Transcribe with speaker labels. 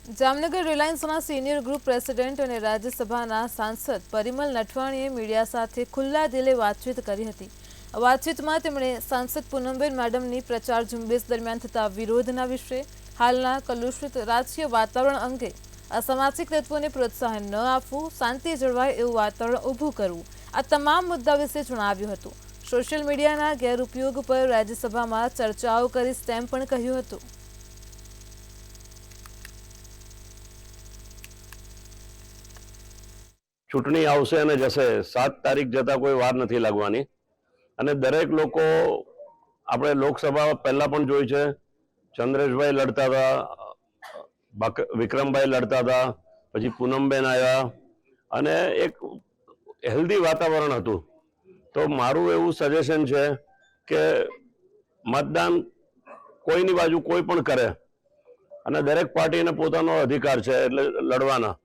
Speaker 1: Jamnagar રિલાયન્સના senior group president અને રાજ્યસભાના સાંસદ પરિમલ નટવાણીએ મીડિયા સાથે ખુલ્લા દિલે વાતચીત કરી હતી। વાતચીતમાં તેમણે સાંસદ પૂનમબેન મેડમની પ્રચાર ઝુંબેશ દરમિયાન થતા વિરોધના વિશે, હાલના કલુષિત રાજકીય વાતાવરણ અંગે, અસામાજિક તત્વોને પ્રોત્સાહન ન આપવું, શાંતિ જળવાય એવું વાતાવરણ ઊભું કરવું, આ તમામ મુદ્દા વિશે જણાવ્યું હતું। સોશિયલ મીડિયાના ગેરઉપયોગ પર રાજ્યસભામાં ચર્ચાઓ કરીશ તેમ પણ કહ્યું હતું।
Speaker 2: ચૂંટણી આવશે અને જશે, 7 તારીખ જતા કોઈ વાર નથી લાગવાની અને દરેક લોકો આપણે લોકસભા પહેલા પણ જોઈ છે, ચંદ્રેશભાઈ લડતા હતા, વિક્રમભાઈ લડતા હતા, પછી પૂનમબેન આવ્યા અને એક હેલ્ધી વાતાવરણ હતું। તો મારું એવું સજેશન છે કે મતદાન કોઈની બાજુ કોઈ પણ કરે અને દરેક પાર્ટીને પોતાનો અધિકાર છે એટલે લડવાના।